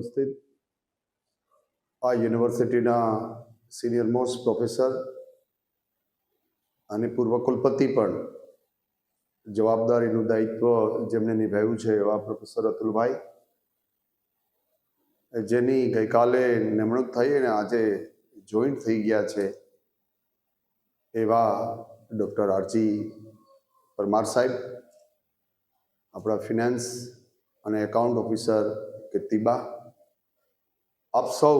ઉપસ્થિત આ યુનિવર્સિટીના સિનિયર મોસ્ટ પ્રોફેસર અને પૂર્વ કુલપતિ પણ જવાબદારીનું દાયિત્વ જેમણે નિભાવ્યું છે એવા પ્રોફેસર અતુલભાઈ, જેની ગઈકાલે નિમણૂક થઈ અને આજે જોઈન્ટ થઈ ગયા છે એવા ડૉક્ટર આરજી પરમાર સાહેબ, આપણા ફિનાન્સ અને એકાઉન્ટ ઓફિસર કીર્તિબા, આપ સૌ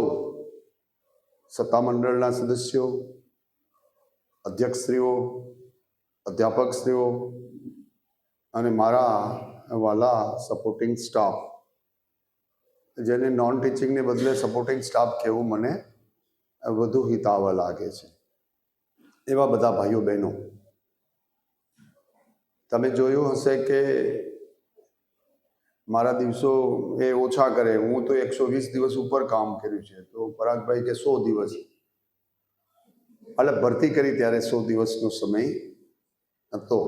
સત્તામંડળના સદસ્યો, અધ્યક્ષશ્રીઓ, અધ્યાપકશ્રીઓ અને મારા વાલા સપોર્ટિંગ સ્ટાફ, જેને નોન ટીચિંગને બદલે સપોર્ટિંગ સ્ટાફ કહેવું મને વધુ હિતાવહ લાગે છે, એવા બધા ભાઈઓ બહેનો, તમે જોયું હશે કે મારા દિવસો એ ઓછા કરે, હું તો 120 દિવસ ઉપર કામ કર્યું છે, તો પરાગભાઈ કે 100 દિવસ, એટલે ભરતી કરી ત્યારે 100 દિવસનો સમય હતો,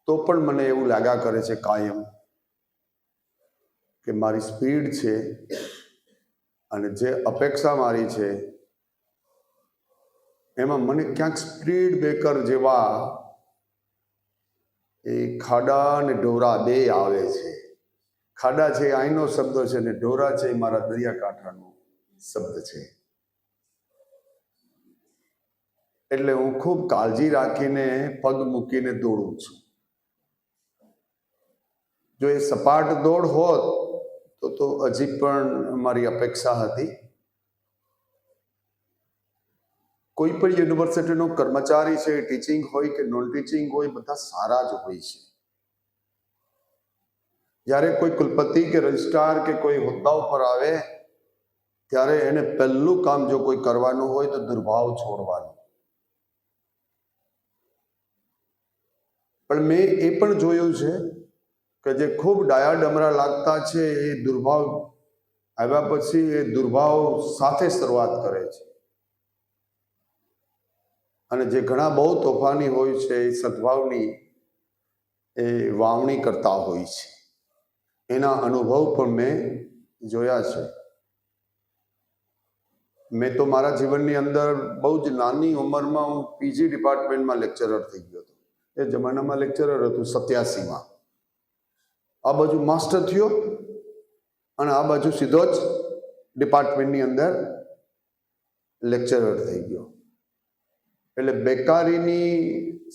તો પણ મને એવું લાગ્યા કરે છે કાયમ કે મારી સ્પીડ છે અને જે અપેક્ષા મારી છે એમાં મને ક્યાંક સ્પીડ બ્રેકર જેવા એ ખાડા અને ઢોરા બે આવે છે. ખાડા છે અહીંનો શબ્દ છે ને ઢોરા છે એ મારા દરિયાકાંઠાનો શબ્દ છે. એટલે હું ખૂબ કાળજી રાખીને પગ મૂકીને દોડું છું. જો એ સપાટ દોડ હોત તો હજી પણ મારી અપેક્ષા હતી. કોઈ પણ યુનિવર્સિટીનો કર્મચારી છે, ટીચિંગ હોય કે નોન ટીચિંગ હોય, બધા સારા જ હોય છે. જ્યારે કોઈ કુલપતિ કે રજિસ્ટ્રાર કે કોઈ હોદ્દા ઉપર આવે ત્યારે એને પહેલું કામ જો કોઈ કરવાનું હોય તો દુર્ભાવ છોડવાનું. પણ મેં એ પણ જોયું છે કે જે ખૂબ ડાયા ડમરા લાગતા છે એ દુર્ભાવ આવ્યા પછી એ દુર્ભાવ સાથે શરૂઆત કરે છે, અને જે ઘણા બહુ તોફાની હોય છે એ સદભાવની એ વાવણી કરતા હોય છે. એના અનુભવ પણ મેં જોયા છે. મેં તો મારા જીવનની અંદર બહુ જ નાની ઉંમરમાં હું પીજી ડિપાર્ટમેન્ટમાં લેક્ચરર થઈ ગયો હતો. એ જમાનામાં લેક્ચરર હતું 87માં. આ બાજુ માસ્ટર થયો અને આ બાજુ સીધો જ ડિપાર્ટમેન્ટની અંદર લેક્ચરર થઈ ગયો. એટલે બેકારીની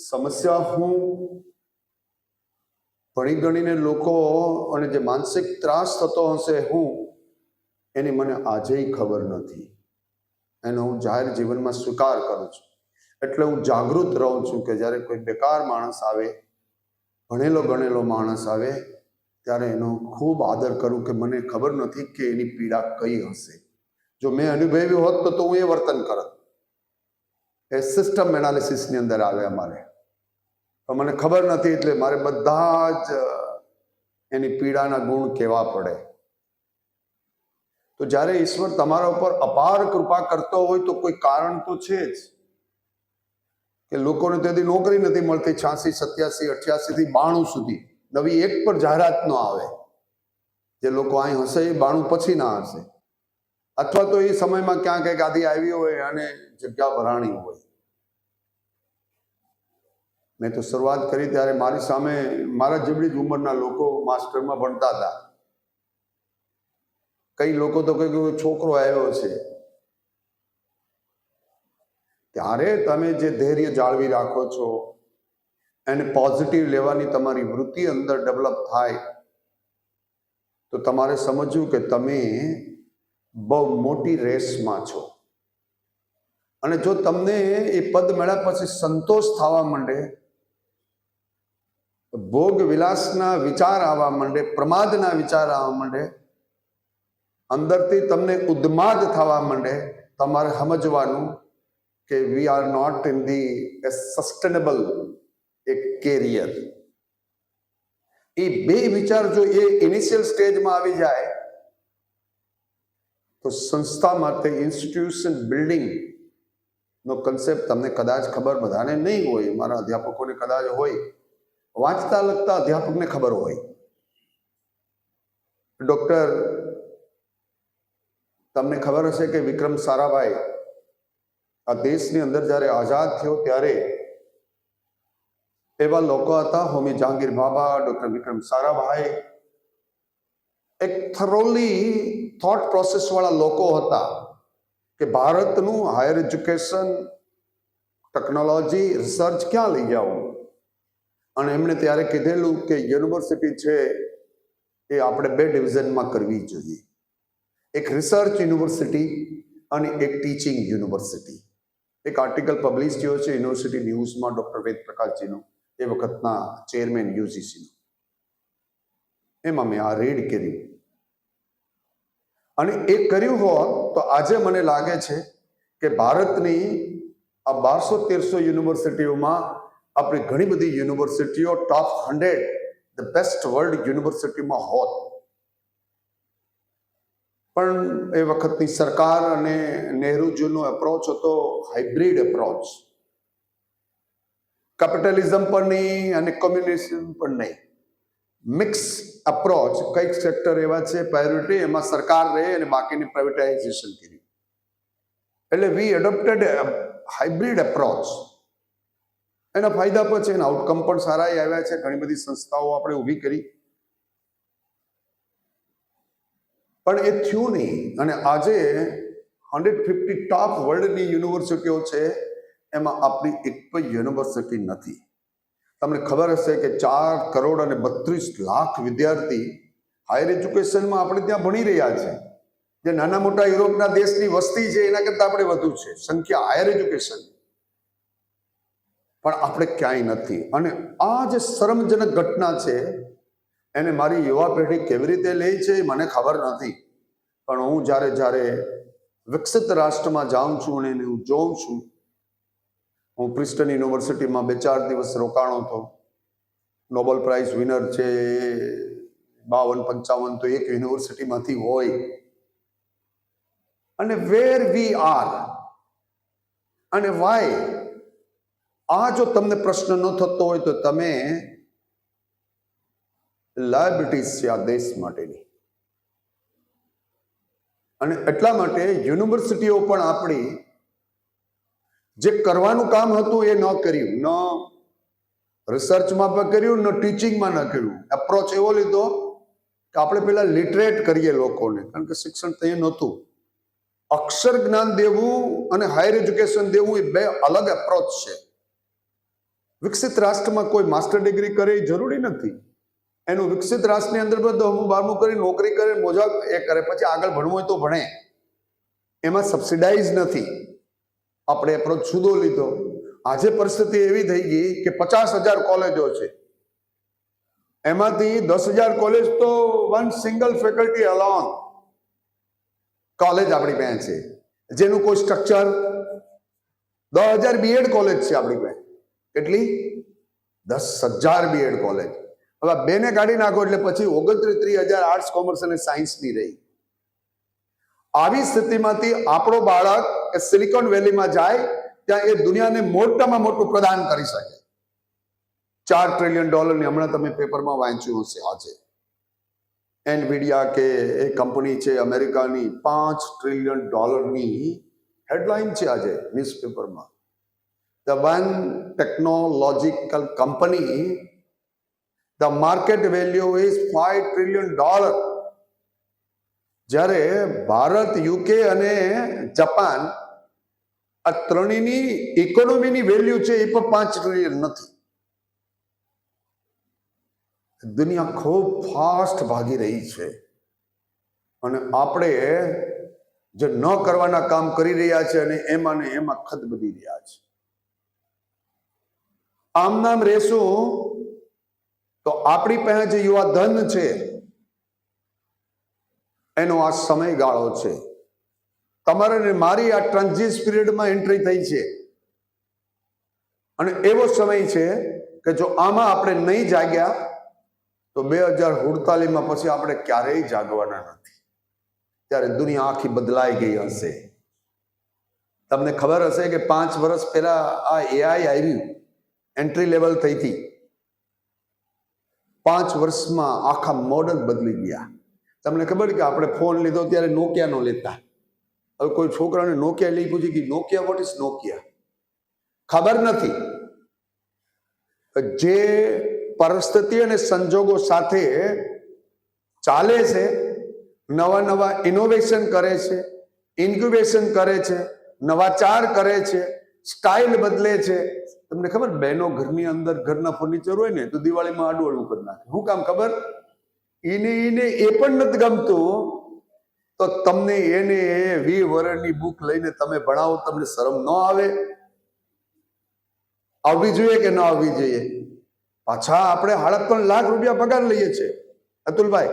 સમસ્યા હું ભણી ગણીને લોકો અને જે માનસિક ત્રાસ થતો હશે હું, એની મને આજેય ખબર નથી. એનો હું જાહેર જીવનમાં સ્વીકાર કરું છું. એટલે હું જાગૃત રહું છું કે જ્યારે કોઈ બેકાર માણસ આવે, ભણેલો ગણેલો માણસ આવે, ત્યારે એનો ખૂબ આદર કરું કે મને ખબર નથી કે એની પીડા કઈ હશે. જો મેં અનુભવ્યું હોત તો હું એ વર્તન કરત. એ સિસ્ટમ એનાલિસિસની અંદર આવે અમારે, તો મને ખબર નથી એટલે મારે બધા જ એની પીડાના ગુણ કહેવા પડે. તો જ્યારે ઈશ્વર તમારા ઉપર અપાર કૃપા કરતો હોય તો કોઈ કારણ તો છે જ. કે લોકોને તેથી નોકરી નથી મળતી 86, 87, 88 થી 92 સુધી, નવી એક પર જાહેરાત ન આવે. જે લોકો અહીં હશે એ 92 પછી ના હશે, અથવા તો એ સમયમાં ક્યાંક એક આદિ આવી હોય અને જગ્યા ભરાણી હોય. મેં તો શરૂઆત કરી ત્યારે મારી સામે મારા જેવડી જ ઉંમરના લોકો માસ્ટરમાં ભણતા હતા. કઈ લોકો તો કઈ છોકરો આવ્યો છે. ત્યારે તમે જે ધૈર્ય જાળવી રાખો છો, એને પોઝિટિવ લેવાની તમારી વૃત્તિ અંદર ડેવલપ થાય તો તમારે સમજવું કે તમે બહુ મોટી રેસમાં છો. અને જો તમને એ પદ મળ્યા પછી સંતોષ થવા માંડે, ભોગ વિલાસના વિચાર આવવા માંડે, પ્રમાદના વિચાર આવવા માંડે, અંદરથી તમને ઉન્માદ થવા માંડે, તમારે સમજવાનું કે we are not in the sustainable a career. એ બે વિચાર જો એ ઇનિશિયલ સ્ટેજમાં આવી જાય તો સંસ્થા માટે ઇન્સ્ટિટ્યુશન બિલ્ડિંગ નો કન્સેપ્ટ તમને કદાચ ખબર બધાને નહીં હોય. મારા અધ્યાપકોને કદાચ હોય, વાંચતા લખતા અધ્યાપકને ખબર હોય. ડૉક્ટર, તમને ખબર હશે કે વિક્રમ સારાભાઈ આ દેશની અંદર જ્યારે આઝાદ થયો ત્યારે એવા લોકો હતા, હોમી જહાંગીર બાબા, ડૉક્ટર વિક્રમ સારાભાઈ, એક થરોલી થોટ પ્રોસેસ વાળા લોકો હતા કે ભારતનું હાયર એજ્યુકેશન, ટેકનોલોજી, રિસર્ચ ક્યાં લઈ જવું. અને એમણે ત્યારે કીધેલું કે યુનિવર્સિટી છે એ આપણે 2 ડિવિઝનમાં કરવી જોઈએ, એક રિસર્ચ યુનિવર્સિટી અને એક ટીચિંગ યુનિવર્સિટી. એક આર્ટિકલ પબ્લિશ થયો છે યુનિવર્સિટી ન્યૂઝમાં ડૉક્ટર વેદ પ્રકાશજીનો, એ વખતના ચેરમેન યુજીસીનો. એમાં મેં આ રીડ કર્યું અને એ કર્યું હોત તો આજે મને લાગે છે કે ભારતની આ 1200-1300 યુનિવર્સિટીઓમાં આપણી ઘણી બધી યુનિવર્સિટીઓ ટોપ 100 ધ બેસ્ટ વર્લ્ડ યુનિવર્સિટીમાં હોત. પણ એ વખતની સરકાર અને નહેરુજીનો એપ્રોચ હતો હાઇબ્રિડ એપ્રોચ, કેપિટલિઝમ પણ નહીં અને કોમ્યુનિઝમ પણ નહીં, મિક્સ અપ્રોચ. કઈક સેક્ટર એવા છે પ્રાયોરિટી, એમાં સરકાર રહે અને બાકીની પ્રાઇવેટાઇઝેશન કરી. એટલે વી એડોપ્ટેડ હાઇબ્રિડ એપ્રોચ. એના ફાયદા પણ છે, એના આઉટકમ પણ સારા આવ્યા છે. ઘણી બધી સંસ્થાઓ આપણે ઊભી કરી, પણ એ થયું નહીં. અને આજે 150 ટોપ વર્લ્ડની યુનિવર્સિટીઓ છે, એમાં આપણી એક પણ યુનિવર્સિટી નથી. તમને ખબર હશે કે 4 કરોડ અને 32 લાખ વિદ્યાર્થી હાયર એજ્યુકેશનમાં આપણે ત્યાં ભણી રહ્યા છે. જે નાના મોટા યુરોપના દેશની વસ્તી છે એના કરતાં આપણે વધુ છે સંખ્યા હાયર એજ્યુકેશન, પણ આપણે ક્યાંય નથી. અને આ જે શરમજનક ઘટના છે એને મારી યુવા પેઢી કેવી રીતે લે છે એ મને ખબર નથી. પણ હું જ્યારે વિકસિત રાષ્ટ્રમાં જાઉં છું અને હું જોઉં છું, હું પ્રિન્સ્ટન યુનિવર્સિટીમાં 2-4 દિવસ રોકાણો હતો. નોબેલ પ્રાઇઝ વિનર છે 52-55 તો એક યુનિવર્સિટીમાંથી હોય. અને વેર વી આર અને વાય, આ જો તમને પ્રશ્ન ન થતો હોય તો તમે લાયબિલિટીઝ છે આ દેશ માટેની. અને એટલા માટે યુનિવર્સિટીઓ પણ આપણી જે કરવાનું કામ હતું એ ન કર્યું, ન રિસર્ચમાં પણ કર્યું, ન ટીચિંગમાં ન કર્યું. એપ્રોચ એવો લીધો કે આપણે પેલા લિટરેટ કરીએ લોકોને, કારણ કે શિક્ષણ તો એ નહોતું. અક્ષર જ્ઞાન દેવું અને હાયર એજ્યુકેશન દેવું એ 2 અલગ એપ્રોચ છે. વિકસિત રાષ્ટ્રમાં કોઈ માસ્ટર ડિગ્રી કરે એ જરૂરી નથી. એનું વિકસિત રાષ્ટ્રની અંદર 10મું-12મું કરી નોકરી કરે, મોજા એ કરે, પછી આગળ ભણવું હોય તો ભણે. એમાં સબસિડાઇઝ નથી. આપણે એપ્રોચ જુદો લીધો. આજે પરિસ્થિતિ એવી થઈ ગઈ કે 50,000 કોલેજો છે, એમાંથી 10,000 કોલેજ તો one single faculty alone college આપણી પાસે છે, જેનું કોઈ સ્ટ્રક્ચર. 10,000 બીએડ કોલેજ છે આપણી પાસે. કેટલી? 10,000 બીએડ કોલેજ. હવે 2 ને કાઢી નાખો એટલે પછી 29,000 આર્ટ્સ, કોમર્સ અને સાયન્સની રહી. આવી સ્થિતિમાંથી આપણો બાળક એ સિલિકોન વેલીમાં જાય ત્યાં એ દુનિયાને મોટામાં મોટું પ્રદાન કરી શકે. $4 ટ્રિલિયન હમણાં તમે પેપરમાં વાંચ્યું હશે. આજે એનવીડિયા કે એ કંપની છે અમેરિકાની, $5 ટ્રિલિયન હેડલાઇન છે આજે ન્યૂઝપેપરમાં. The one technological company, the market value is $5 trillion. જ્યારે ભારત, યુકે અને જાપાન આ ત્રણેયની ઇકોનોમીની વેલ્યુ છે એ પણ 5 ટ્રિલિયન નથી. દુનિયા ખૂબ ફાસ્ટ ભાગી રહી છે અને આપણે જે ન કરવાના કામ કરી રહ્યા છે અને એમાં ને એમાં ખદબદી રહ્યા છે. આમ નામ રહેશું તો આપણી પાસે જે યુવા ધન છે એનો આ સમયગાળો છે. તમારે ને મારી આ ટ્રાન્ઝિટ પીરિયડમાં એન્ટ્રી થઈ છે અને એવો સમય છે કે જો આમાં આપણે નહીં જાગ્યા તો 2048માં પછી આપણે ક્યારેય જાગવાના નથી. ત્યારે દુનિયા આખી બદલાઈ ગઈ હશે. તમને ખબર હશે કે 5 વર્ષ પહેલા આ એઆઈ આવ્યું, એન્ટ્રી લેવલ થઈ હતી. 5 વર્ષમાં આખા મોડલ બદલી ગયા. તમને ખબર કે આપણે ફોન લીધો ત્યારે નોકિયાનો લેતા. હવે કોઈ છોકરાને નોકિયા લઈ પૂછી કે નોકિયા, વોટ ઇઝ નોકિયા, ખબર નથી. જે પરિસ્થિતિ અને સંજોગો સાથે ચાલે છે, નવા નવા ઇનોવેશન કરે છે, ઇન્ક્યુબેશન કરે છે, નવાચાર કરે છે, સ્ટાઇલ બદલે છે. તમને ખબર, બહેનો ઘરની અંદર ઘરના ફર્નિચર હોય ને તો દિવાળીમાં આડું કરી નાખે. શું કામ ખબર? એને એ પણ નથી ગમતું તો તમને એને 20 વર્ષની બુક લઈને તમે ભણાવો, તમને શરમ ન આવે? આવવી જોઈએ કે ન આવવી જોઈએ? પાછા આપણે 3.5 લાખ રૂપિયા પગાર લઈએ છીએ અતુલભાઈ,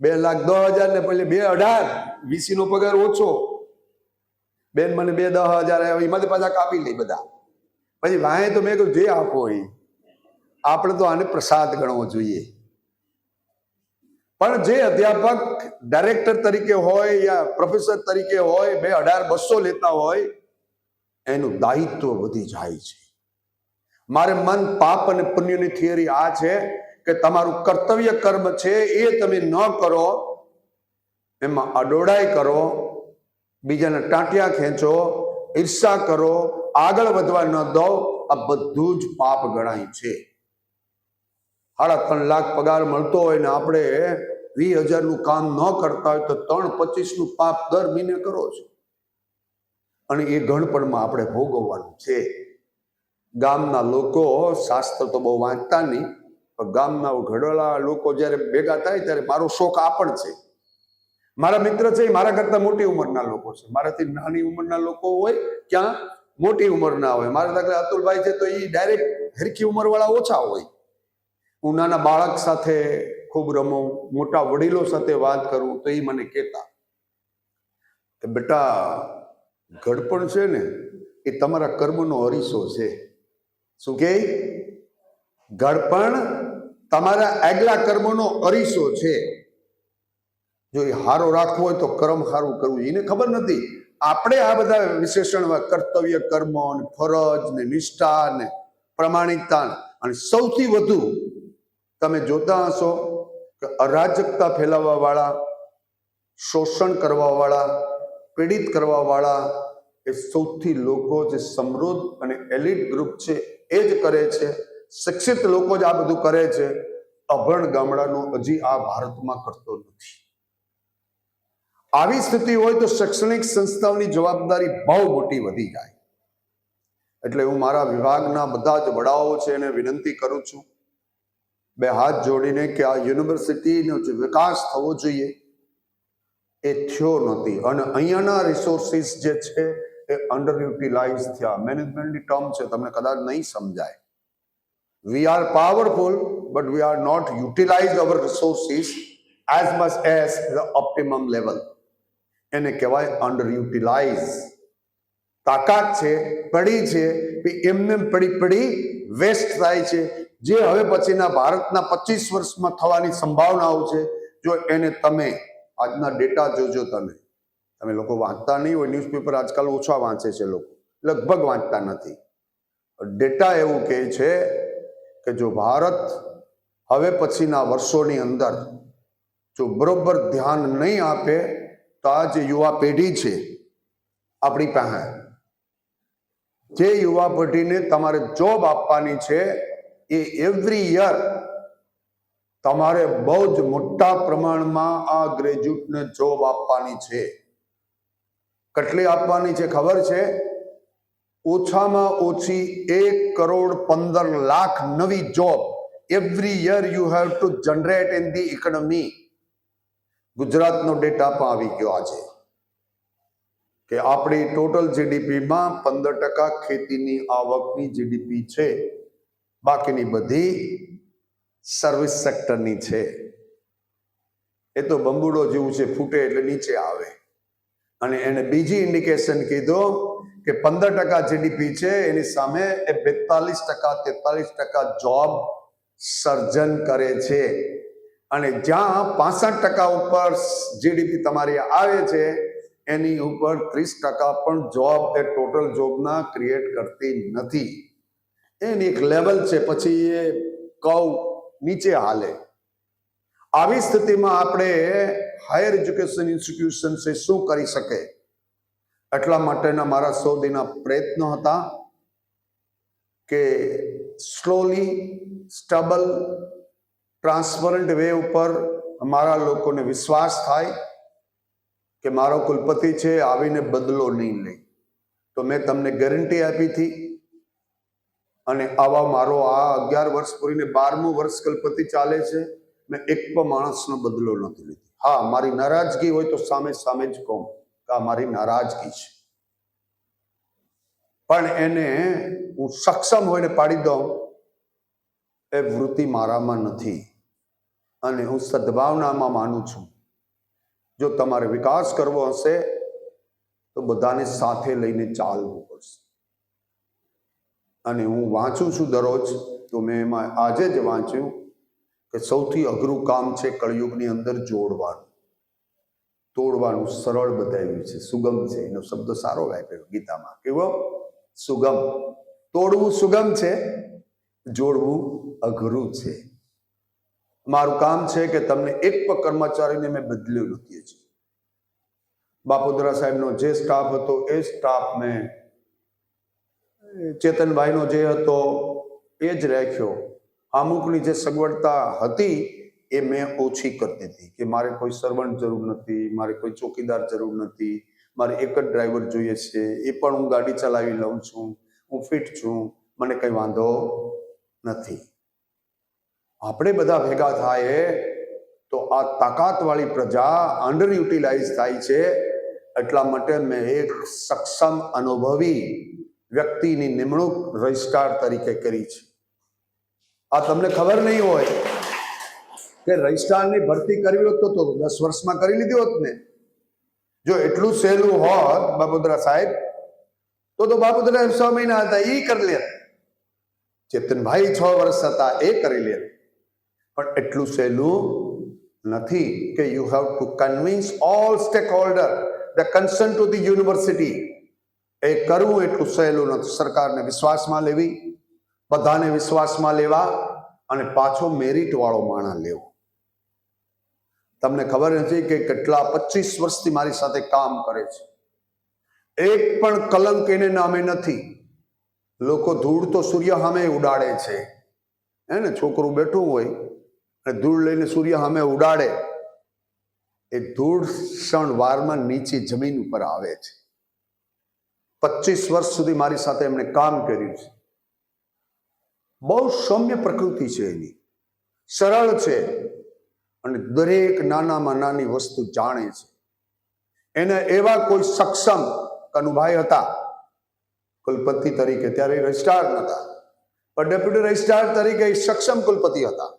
2,10,000 ને પેલે 2,18,000 વીસી નો પગાર ઓછો. બેન મને 2,10,000 આવ્યા, એમાંથી પાછા કાપી લે બધા. પછી વાંહે તો મેં કહ્યું જે આપો એ, આપણે તો આને પ્રસાદ ગણવો જોઈએ. પણ જે અધ્યાપક ડાયરેક્ટર તરીકે હોય યા પ્રોફેસર તરીકે હોય, 2,18,200 લેતા હોય, એનું દાયિત્વ વધી જાય છે. મારે મન પાપ અને પુણ્યની થિયરી આ છે કે તમારું કર્તવ્ય કર્મ છે એ તમે ન કરો, એમાં અડોડાઈ કરો, બીજાને ટાંટિયા ખેંચો, ઈર્ષા કરો, આગળ વધવા ન દો, આ બધું જ પાપ ગણાય છે. 3.5 લાખ પગાર મળતો હોય ને આપણે 20,000 નું કામ ન કરતા હોય તો 3,25 નું પાપ દર મહિને કરો છો, અને એ ગણપણમાં આપણે ભોગવવાનું છે. ગામના લોકો શાસ્ત્ર તો બહુ વાંચતા નહીં, પણ ગામના ઘડોળા લોકો જ્યારે ભેગા થાય ત્યારે મારો શોખ આ પણ છે. મારા મિત્ર છે એ મારા કરતા મોટી ઉંમરના લોકો છે, મારાથી નાની ઉંમરના લોકો હોય ક્યાં મોટી ઉંમરના હોય. મારા દાખલા અતુલભાઈ છે તો એ ડાયરેક્ટ હરખી ઉંમરવાળા ઓછા હોય. હું નાના બાળક સાથે ખૂબ રમું, મોટા વડીલો સાથે વાત કરું તો એ મને કહેતા કે બેટા, ઘડપણ છે ને એ તમારા કર્મનો અરીસો છે. શું કે? ઘડપણ તમારા આગલા કર્મનો અરીસો છે. જો એ હારો રાખવો હોય તો કર્મ સારું કરવું. એને ખબર નથી આપણે આ બધા વિશેષણ, કર્તવ્ય કર્મ ને ફરજ ને નિષ્ઠા ને પ્રમાણિકતા, અને સૌથી વધુ તમે જોતા હશો કે અરાજકતા ફેલાવવા વાળા, શોષણ કરવા વાળા, પીડિત કરવા વાળા એ સૌથી લોકો જે સમૃદ્ધ અને એલિટ ગ્રુપ છે એ જ કરે છે. શિક્ષિત લોકો જ આ બધું કરે છે. અભણ ગામડાનો હજી આ ભારતમાં કરતો નથી. આવી સ્થિતિ હોય તો શૈક્ષણિક સંસ્થાઓની જવાબદારી બહુ મોટી વધી જાય. એટલે હું મારા વિભાગના બધા જ વડાઓ છે એને વિનંતી કરું છું, 2 હાથ જોડીને, કે આ યુનિવર્સિટીનો જે વિકાસ થવો જોઈએ એ થયો નથી. અને અહીંયાના રિસોર્સિસ જે છે એ અંડર યુટિલાઇઝ થયા. મેનેજમેન્ટની ટર્મ છે, તમને કદાચ નહીં સમજાય. We are powerful but we are not utilize our resources as much as the optimum level. એને કહેવાય અંડર યુટિલાઇઝ. તાકાત છે, પડી છે, એમને પડી વેસ્ટ થાય છે. જે હવે પછીના ભારતના 25 વર્ષમાં થવાની સંભાવનાઓ છે, જો એને તમે આજના ડેટા જોજો. તમે લોકો વાંચતા નહીં હોય, ન્યૂઝપેપર આજકાલ ઓછા વાંચે છે લોકો, લગભગ વાંચતા નથી. ડેટા એવું કહે છે કે જો ભારત હવે પછીના વર્ષોની અંદર જો બરોબર ધ્યાન નહીં આપે તો આ જે યુવા પેઢી છે આપણી પાસે, જે યુવા પેઢીને તમારે જોબ આપવાની છે, એ એવરી યર તમારે બહુ જ મોટા પ્રમાણમાં આ ગ્રેજ્યુએટને જોબ આપવાની છે. કેટલી આપવાની છે ખબર છે? ઓછામાં ઓછી 1,15,00,000 નવી job every year U have to generate in the economy. ગુજરાતનો ડેટા પણ આવી ગયો આજે કે આપણી ટોટલ જીડીપીમાં 15% ખેતીની આવકની જીડીપી છે, બાકીની બધી સર્વિસ સેક્ટરની છે. એ તો બંબુડો જેવું છે, ફૂટે એટલે નીચે આવે. અને એને બીજી ઇન્ડિકેશન કીધું કે 15% જીડીપી છે, એની સામે એ 42% 43% જોબ સર્જન કરે છે. અને જ્યાં 65% ઉપર જીડીપી તમારી આવે છે, એની ઉપર 30% પણ જોબ એ ટોટલ જોબના ક્રિએટ કરતી નથી. એની એક લેવલ છે, પછી એ કર્વ નીચે હાલે. આવી સ્થિતિમાં આપણે હાયર એજ્યુકેશન ઇન્સ્ટિટ્યુશન્સે શું કરી શકે, એટલા માટેના મારા સૌદીના પ્રયત્નો હતા કે સ્લોલી સ્ટેબલ ટ્રાન્સપરન્ટ વે ઉપર અમારા લોકોને વિશ્વાસ થાય કે મારો કુલપતિ છે આવીને બદલો નહીં લે. તો મેં તમને ગેરંટી આપી હતી અને આવા મારો આ 11 વર્ષ પૂરીને 12મું વર્ષ કુલપતિ ચાલે છે. મેં એક પણ માણસનો બદલો નથી લીધો. હા, મારી નારાજગી હોય તો સામે સામે જ કહું કે આ મારી નારાજગી છે, પણ એને હું સક્ષમ હોઈને પાડી દઉં એ વૃત્તિ મારામાં નથી. અને હું સદભાવનામાં માનું છું. જો તમારે વિકાસ કરવો હશે તો બધાને સાથે લઈને ચાલવું પડશે. અને હું વાંચું છું દરરોજ, તો મેં એમાં આજે જ વાંચ્યું કે સૌથી અઘરું કામ છે કળિયુગની અંદર જોડવાનું. તોડવાનું સરળ બતાવ્યું છે, સુગમ છે. એનો શબ્દ સારો વાપર્યો ગીતામાં. કેવો? સુગમ. તોડવું સુગમ છે, જોડવું અઘરું છે. મારું કામ છે કે તમને એક પણ કર્મચારીને મેં બદલ્યો નથી. હજી બાપુદરા સાહેબનો જે સ્ટાફ હતો એ સ્ટાફ મેં, ચેતનભાઈનો જે હતો એ જ રાખ્યો. અમુકની જે સગવડતા હતી એ મેં ઓછી કરી દીધી કે મારે કોઈ સર્વન્ટ જરૂર નથી, મારે કોઈ ચોકીદાર જરૂર નથી, મારે એક જ ડ્રાઈવર જોઈએ છે. એ પણ હું ગાડી ચલાવી લઉં છું, હું ફિટ છું, મને કંઈ વાંધો નથી. આપણે બધા ભેગા થાય તો આ તાકાતવાળી પ્રજા અંડર યુટિલાઇઝ થાય છે. એટલા માટે મેં એક સક્ષમ અનુભવી વ્યક્તિની નિમણૂક રજિસ્ટ્રાર તરીકે કરી છે. આ તમને ખબર નહીં હોય કે રજિસ્ટ્રારની ભરતી કરવી હોત તો 10 વર્ષમાં કરી લીધી હોત ને. જો એટલું સહેલું હોત બાપુદરા સાહેબ તો બાપુદરા 6 મહિના હતા એ કરી લે, ચેતનભાઈ 6 વર્ષ હતા એ કરી લે. પણ એટલું સહેલું નથી કે you have to convince all stakeholder the concern to the university. એ કરવું એટલું સહેલું નથી. સરકારને વિશ્વાસમાં લેવી, બધાને વિશ્વાસમાં લેવા અને પાછો મેરિટ વાળો માણસ લેવો. તમને ખબર નથી કે કેટલા 25 વર્ષથી મારી સાથે કામ કરે છે. એક પણ કલંક એને નામે નથી. લોકો ધૂળ તો સૂર્ય સામે ઉડાડે છે, હે ને? છોકરું બેઠું હોય અને ધૂળ લઈને સૂર્ય સામે ઉડાડે, એ ધૂળ ક્ષણ વારમાં નીચે જમીન ઉપર આવે છે. 25 વર્ષ સુધી મારી સાથે એમણે કામ કર્યું છે. બહુ સૌમ્ય પ્રકૃતિ છે એની, સરળ છે અને દરેક નાનામાં નાની વસ્તુ જાણે છે. એને એવા કોઈ સક્ષમ કનુભાઈ હતા કુલપતિ તરીકે, ત્યારે રજિસ્ટ્રાર નહોતા, પણ ડેપ્યુટી રજિસ્ટ્રાર તરીકે સક્ષમ કુલપતિ હતા.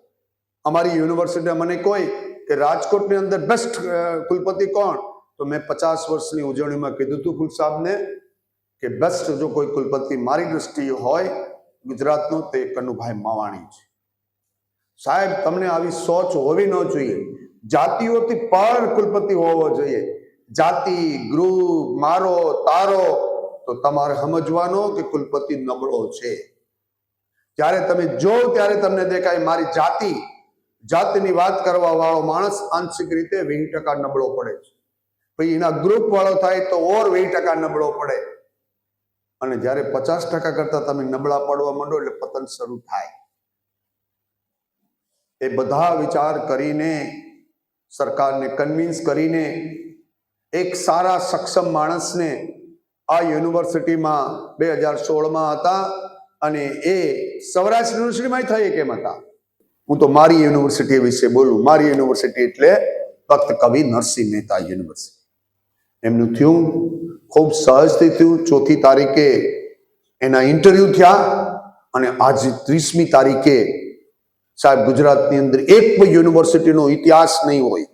અમારી યુનિવર્સિટી મને કોઈ કે રાજકોટની અંદર બેસ્ટ કુલપતિ કોણ, તો મેં 50 વર્ષની ઉજવણીમાં કીધું હતું કુલ સાહેબને કે બેસ્ટ જો કોઈ કુલપતિ મારી દ્રષ્ટિએ હોય ગુજરાતનો તે કનુભાઈ માવાણી છે. સાહેબ, તમને આવી સોચ હોવી ન જોઈએ. જાતિઓથી પર કુલપતિ હોવો જોઈએ. જાતિ, ગ્રુપ, મારો, તારો, તો તમારે સમજવાનો કે કુલપતિ નબળો છે. જ્યારે તમે જો ત્યારે તમને દેખાય મારી જાતિની વાત કરવા વાળો માણસ આંશિક રીતે 20% નબળો પડે છે. પછી એના ગ્રુપ વાળો થાય તો ઓર 20% નબળો પડે. અને જ્યારે 50% કરતા તમે નબળા પડવા માંડો એટલે પતન શરૂ થાય. એ બધા વિચાર કરીને, સરકારને કન્વિન્સ કરીને એક સારા સક્ષમ માણસને આ યુનિવર્સિટીમાં 2016માં હતા અને એ સૌરાષ્ટ્ર યુનિવર્સિટીમાં થઈ કેમ હતા. હું તો મારી યુનિવર્સિટી વિશે બોલું. મારી યુનિવર્સિટી એટલે ફક્ત કવિ નરસિંહ મહેતા યુનિવર્સિટી. એમનું થયું ખૂબ સહજથી થયું. 4મી તારીખે એના ઇન્ટરવ્યુ થયા અને આજે 30મી તારીખે સાહેબ ગુજરાતની અંદર એક પણ યુનિવર્સિટીનો ઇતિહાસ નહીં હોય.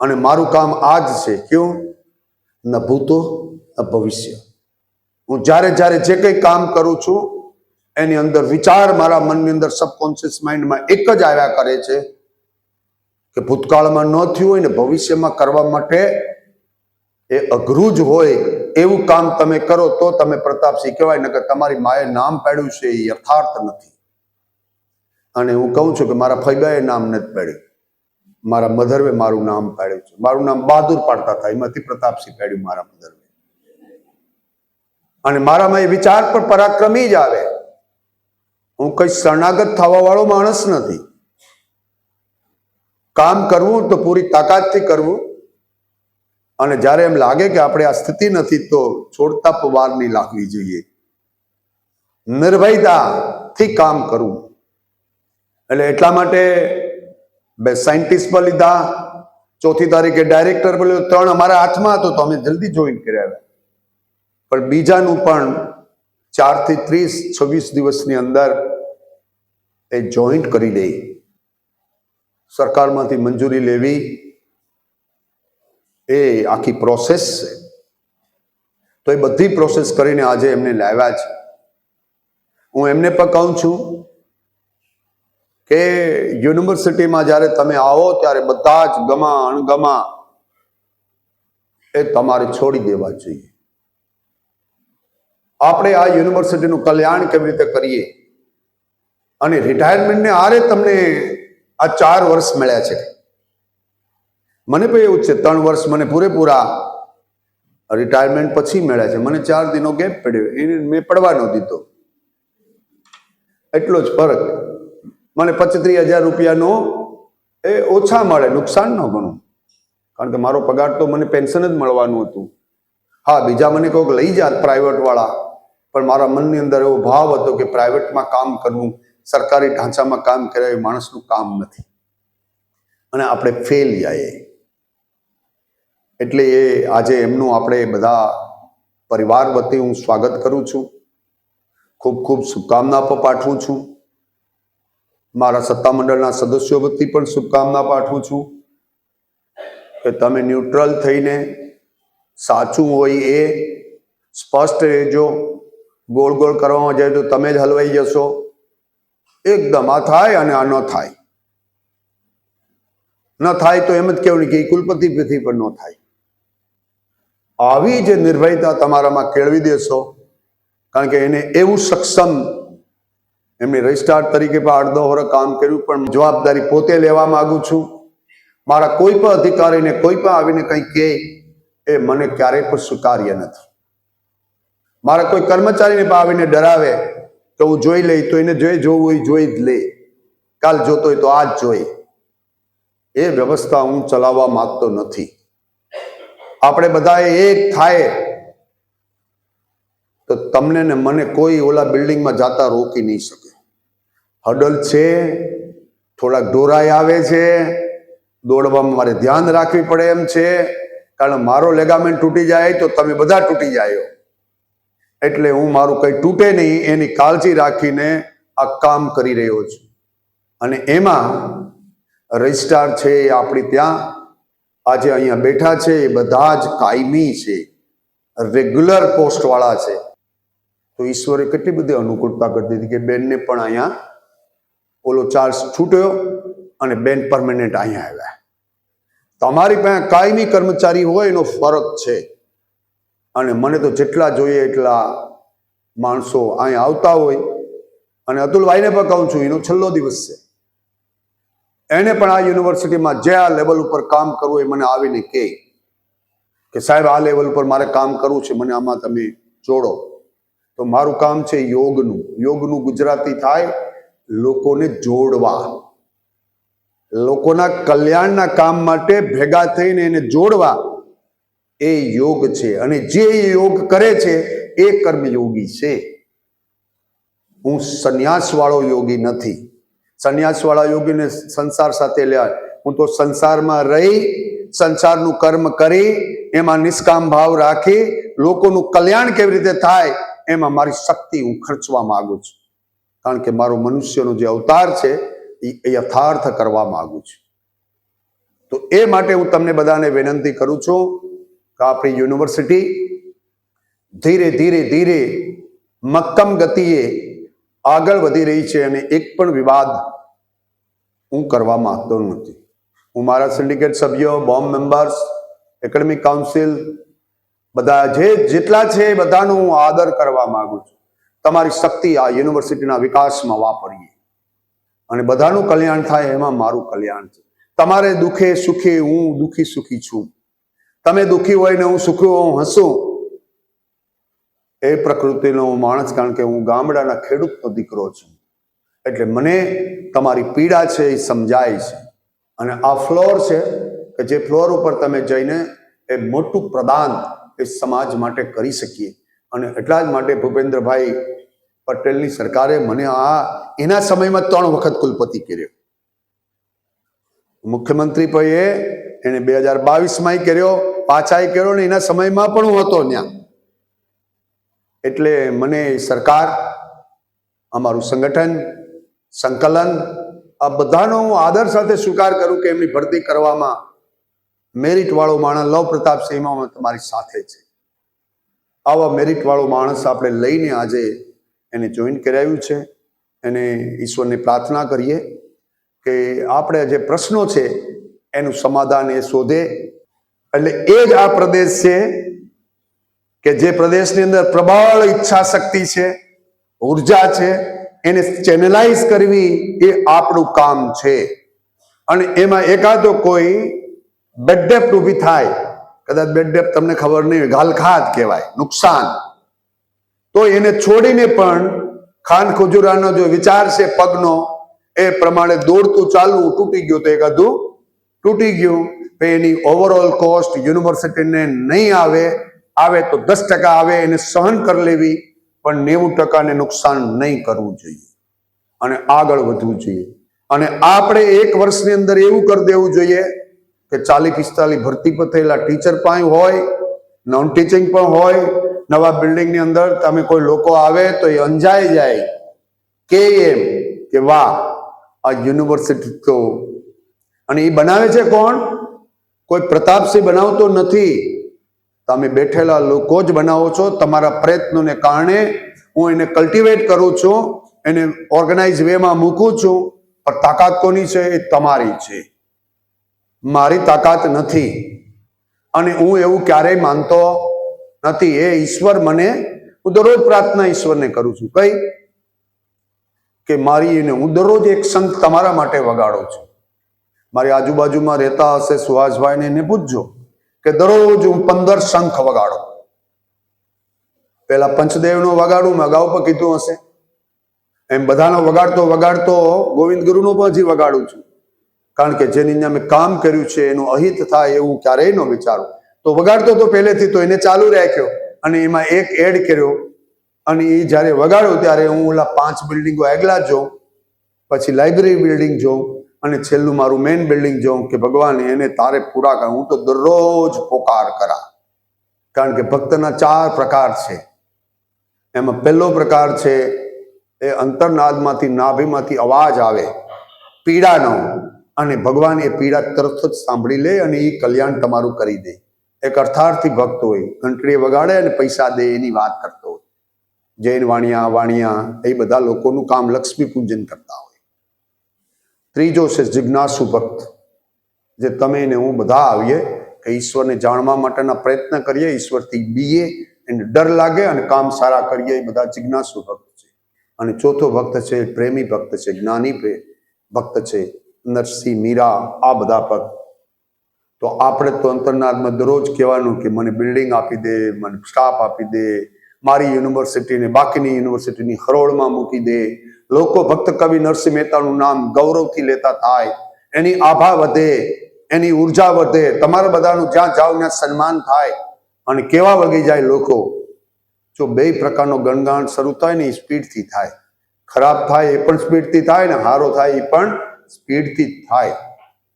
અને મારું કામ આ જ છે. ક્યું? ન ભૂતો ન ભવિષ્ય. હું જ્યારે જ્યારે જે કંઈ કામ કરું છું એની અંદર વિચાર મારા મનની અંદર સબકોન્શિયસ માઇન્ડમાં એક જ આવ્યા કરે છે કે ભૂતકાળમાં ન થયું હોય ને ભવિષ્યમાં કરવા માટે એ અઘરું જ હોય એવું કામ તમે કરો તો તમે પ્રતાપસિંહ કહેવાય. નકર તમારી માએ નામ પાડ્યું છે એ યથાર્થ નથી. અને હું કહું છું કે મારા ફૈબાએ નામ નથી પાડ્યું. મારા મધરવે મારું નામ પાડ્યું છે. મારું નામ બહાદુર પાડતા હતા, એમાંથી પ્રતાપસિંહ પાડ્યું મારા મધરવે. અને મારામાં એ વિચાર પણ પરાક્રમી જ આવે. હું કઈ શરણાગત થવા વાળો માણસ નથી. કામ કરવું તો પૂરી તાકાતથી કરવું, અને જ્યારે એમ લાગે કે આપણે આ સ્થિતિ નથી તો છોડતા વાર નહીં લાગવી જોઈએ. નિર્ભયતાથી કામ કરવું. એટલે એટલા માટે બે સાયન્ટિસ્ટ પર લીધા, 4મી તારીખે ડાયરેક્ટર પર લીધો, 3 અમારા હાથમાં હતો તો અમે જલ્દી જોઈન કર્યા. પણ બીજાનું પણ 4 થી 30, 26 દિવસની અંદર એ જોઈન્ટ કરી દે. સરકારમાંથી મંજૂરી લેવી એ આખી પ્રોસેસ છે. તો એ બધી પ્રોસેસ કરીને આજે એમને લાવ્યા છે. હું એમને પણ કહું છું કે યુનિવર્સિટીમાં જ્યારે તમે આવો ત્યારે બધા જ ગમા અણગમા એ તમારે છોડી દેવા જોઈએ. આપણે આ યુનિવર્સિટીનું કલ્યાણ કેવી રીતે કરીએ, અને રિટાયરમેન્ટને આરે તમને આ 4 વર્ષ મળ્યા છે. મને પણ એવું છે, 3 વર્ષ મને પૂરેપૂરા રિટાયરમેન્ટ પછી મળ્યા છે. મને 4 દિનનો ગેપ પડ્યો, એને મેં પડવા ન દીધો. એટલો જ ફરક. મને 25,000 રૂપિયાનો એ ઓછા મળે, નુકસાન ન ગણું, કારણ કે મારો પગાર તો મને પેન્શન જ મળવાનું હતું. હા, બીજા મને કોઈક લઈ જાત પ્રાઇવેટ વાળા, પણ મારા મનની અંદર એવો ભાવ હતો કે પ્રાઇવેટમાં કામ કરવું, સરકારી ઢાંચામાં કામ કરે એ માણસનું કામ નથી, અને આપણે ફેલ જઈએ. એટલે એ આજે એમનું આપણે બધા પરિવાર વતી હું સ્વાગત કરું છું. ખૂબ ખૂબ શુભકામના પાઠવું છું. મારા સત્તામંડળના સદસ્યો વતી પણ શુભકામના પાઠવું છું કે તમે ન્યુટ્રલ થઈને સાચું હોય એ સ્પષ્ટ રહેજો. ગોળ ગોળ કરવામાં જાય તો તમે જ હલવાઈ જશો. એકદમ આ થાય અને આ ન થાય. ન થાય તો એમ જ કહેવું કે કુલપતિ પતિ પણ ન થાય. આવી જે નિર્ભયતા તમારામાં કેળવી દેશો, કારણ કે એને એવું સક્ષમ, એમની રજિસ્ટ્રાર તરીકે પણ 8-10 વર્ષ કામ કર્યું, પણ જવાબદારી પોતે લેવા માંગુ છું. મારા કોઈ પણ અધિકારીને કોઈ પણ આવીને કંઈ કહે એ મને ક્યારેય પણ સ્વીકાર્ય નથી. મારા કોઈ કર્મચારીને પણ આવીને ડરાવે તો હું જોઈ લઈ, તો એને જે જોવું હોય જોઈ જ લે. કાલ જોતો હોય તો આજ જોઈ. એ વ્યવસ્થા હું ચલાવવા માંગતો નથી. આપણે બધા એક થાય તો તમને ને મને કોઈ ઓલા બિલ્ડિંગમાં જાતા રોકી નહીં શકે. હડલ છે, થોડાક ઢોરાઈ આવે છે, દોડવામાં મારે ધ્યાન રાખવી પડે એમ છે, કારણ મારો લેગામેન્ટ તૂટી જાય તો તમે બધા તૂટી જાય. એટલે હું મારું કંઈ તૂટે નહીં એની કાળજી રાખીને આ કામ કરી રહ્યો છું. અને એમાં રજિસ્ટ્રાર છે એ આપણી ત્યાં આજે અહીંયા બેઠા છે, એ બધા જ કાયમી છે, રેગ્યુલર પોસ્ટ વાળા છે. તો ઈશ્વરે કેટલી બધી અનુકૂળતા કરી દીધી કે બેનને પણ અહીંયા ઓલો ચાર્જ છૂટ્યો અને બેન પરમેનન્ટ અહીંયા આવ્યા. તમારી પાસે કાયમી કર્મચારી હોય એનો ફરક છે. અને મને તો જેટલા જોઈએ એટલા માણસો અહીંયા આવતા હોય. અને અતુલભાઈને પણ કહું છું, એનો છેલ્લો દિવસ છે. એને પણ આ યુનિવર્સિટીમાં જે આ લેવલ ઉપર કામ કરવું એ મને આવીને કહે કે સાહેબ આ લેવલ ઉપર મારે કામ કરવું છે, મને આમાં તમે જોડો. તો મારું કામ છે યોગનું. યોગનું ગુજરાતી થાય લોકોને જોડવા, લોકોના કલ્યાણના કામ માટે ભેગા થઈને એને જોડવા, એ યોગ છે. અને જે યોગ કરે છે એ કર્મયોગી છે. હું સંન્યાસ વાળો યોગી નથી. સંન્યાસ વાળા યોગીને સંસાર સાથે લે. હું તો સંસારમાં રહી, સંસારનું કર્મ કરી, એમાં નિષ્કામ ભાવ રાખી, લોકોનું કલ્યાણ કેવી રીતે થાય એમાં મારી શક્તિ હું ખર્ચવા માંગુ છું. કારણ કે મારો મનુષ્યનો જે અવતાર છે એ યથાર્થ કરવા માંગુ છું. તો એ માટે હું તમને બધાને વિનંતી કરું છું કે આપણી યુનિવર્સિટી ધીરે ધીરે ધીરે મક્કમ ગતિએ આગળ વધી રહી છે. અને એક પણ વિવાદ હું કરવા માંગતો નથી. હું મારા સિન્ડિકેટ સભ્યો, બોર્ડ મેમ્બર્સ, એકેડેમિક કાઉન્સિલ બધા જેટલા છે એ બધાનો હું આદર કરવા માંગુ છું. તમારી શક્તિ આ યુનિવર્સિટીના વિકાસમાં વાપરીએ અને બધાનું કલ્યાણ થાય, એમાં મારું કલ્યાણ છે. તમારે દુખે સુખે હું દુખી સુખી છું. તમે દુખી હોય ને હું સુખી હું હસું, એ પ્રકૃતિનો હું માણસ, કારણ કે હું ગામડાના ખેડૂતનો દીકરો છું. એટલે મને તમારી પીડા છે એ સમજાય છે. અને આ ફ્લોર છે કે જે ફ્લોર ઉપર તમે જઈને એ મોટું પ્રદાન એ સમાજ માટે કરી શકીએ. અને એટલા જ માટે ભૂપેન્દ્રભાઈ પટેલની સરકારે મને એના સમયમાં 3 વખત કુલપતિ કર્યો. મુખ્યમંત્રી ભાઈએ એને 2022માં કર્યો, પાછાય કર્યો ને એના સમયમાં પણ હું હતો ત્યાં. એટલે મને સરકાર, અમારું સંગઠન, સંકલન, આ બધાનો હું આદર સાથે સ્વીકાર કરું કે એમની ભરતી કરવામાં મેરિટ વાળો માણસ લવ પ્રતાપસિંહમાં તમારી સાથે છે. આવા મેરિટ વાળો માણસ આપણે લઈને આજે એને જોઈન કરાવ્યું છે. એને ઈશ્વરની પ્રાર્થના કરીએ કે આપણે જે પ્રશ્નો છે એનું સમાધાન એ શોધે. એટલે એ જ આ પ્રદેશ છે કે જે પ્રદેશની અંદર પ્રબળ ઈચ્છા શક્તિ છે, ઉર્જા છે, એને ચેનલાઇઝ કરવી એ આપણું કામ છે. અને એમાં એકાદો કોઈ બેડેપ્ટ ઊભી થાય, કદાચ બેડેપ્ટ તમને ખબર નહીં હોય, ગાલખાત કહેવાય, નુકસાન, તો એને છોડીને પણ ખાન ખુજુરાનો જો વિચાર છે પગનો, એ પ્રમાણે દોડતું ચાલવું, તૂટી ગયું તો એકાદું તૂટી ગયું, એની ઓવરઓલ કોસ્ટ યુનિવર્સિટીને નહીં આવે તો 10% આવે, એને સહન કરી લેવી, પણ 90% નુકસાન નહીં કરવું જોઈએ અને આગળ વધવું જોઈએ. અને આપણે 1 વર્ષની અંદર એવું કરી દેવું જોઈએ કે 40-45 ભરતી પર થયેલા ટીચર પણ હોય, નોન ટીચિંગ પણ હોય. નવા બિલ્ડિંગની અંદર તમે કોઈ લોકો આવે તો એ અંજાઈ જાય કે એમ કે વાહ, આ યુનિવર્સિટી તો. અને એ બનાવે છે કોણ? કોઈ પ્રતાપસિંહ બનાવતો નથી, તમે બેઠેલા લોકો જ બનાવો છો. તમારા પ્રયત્નોને કારણે હું એને કલ્ટિવેટ કરું છું, એને ઓર્ગેનાઇઝ વેમાં મૂકું છું. પણ તાકાત કોની છે? એ તમારી છે, મારી તાકાત નથી. અને હું એવું ક્યારેય માનતો નથી. એ ઈશ્વર મને, હું દરરોજ પ્રાર્થના ઈશ્વરને કરું છું, કઈ કે મારી એને હું દરરોજ એક શંખ તમારા માટે વગાડું છું. મારી આજુબાજુમાં રહેતા હશે સુહાસભાઈને, એને પૂછજો કે દરરોજ હું 15 શંખ વગાડું. પેલા પંચદેવનો વગાડું, મેં અગાઉ પણ કીધું હશે એમ. બધાનો વગાડતો વગાડતો ગોવિંદ ગુરુનો પણ હજી વગાડું છું. કારણ કે જેની અંદર મેં કામ કર્યું છે એનું અહિત થાય એવું ક્યારેય ન વિચારું. તો વગાડતો તો પહેલેથી, તો એને ચાલુ રાખ્યો અને એમાં એક એડ કર્યો. અને એ જ્યારે વગાડ્યો ત્યારે હું ઓલા 5 બિલ્ડિંગો આગલા જોઉં, પછી લાઇબ્રેરી બિલ્ડિંગ જોઉં, અને છેલ્લું મારું મેઇન બિલ્ડિંગ જોઉં કે ભગવાન એને તારે પૂરા કર. હું તો દરરોજ પોકાર કરા, કારણ કે ભક્તના 4 પ્રકાર છે. એમાં પહેલો પ્રકાર છે એ અંતરનાદમાંથી, નાભીમાંથી અવાજ આવે પીડાનો, અને ભગવાન એ પીડા તરત જ સાંભળી લે અને એ કલ્યાણ તમારું કરી દે. એક અર્થાર્થી ભક્ત હોય, ઘંટડીએ વગાડે અને પૈસા દે એની વાત કરતો હોય. જૈન વાણિયા એ બધા લોકોનું કામ લક્ષ્મી પૂજન કરતા હોય. ત્રીજો છે જિજ્ઞાસુ ભક્ત, જે તમે ને હું બધા આવીએ કે ઈશ્વરને જાણવા માટેના પ્રયત્ન કરીએ, ઈશ્વરથી બીએ, એને ડર લાગે અને કામ સારા કરીએ, એ બધા જિજ્ઞાસુ ભક્ત છે. અને ચોથો ભક્ત છે પ્રેમી ભક્ત છે, જ્ઞાની ભક્ત છે, નરસિંહ, મીરા, આ બધા ભક્ત. તો આપણે તો અંતરનાદમાં દરરોજ કહેવાનું કે મને બિલ્ડિંગ આપી દે, મને સ્ટાફ આપી દે, મારી યુનિવર્સિટીને બાકીની યુનિવર્સિટીની હરોળમાં મૂકી દે. લોકો ભક્ત કવિ નરસિંહ મહેતાનું નામ ગૌરવથી લેતા થાય, એની આભા વધે, એની ઉર્જા વધે. તમારા બધાનું જ્યાં જાઓ ત્યાં સન્માન થાય અને કેવા વગી જાય લોકો. જો 2 પ્રકારનો ગણગાણ શરૂ થાય ને, એ સ્પીડથી થાય. ખરાબ થાય એ પણ સ્પીડથી થાય, ને સારો થાય એ પણ સ્પીડથી થાય.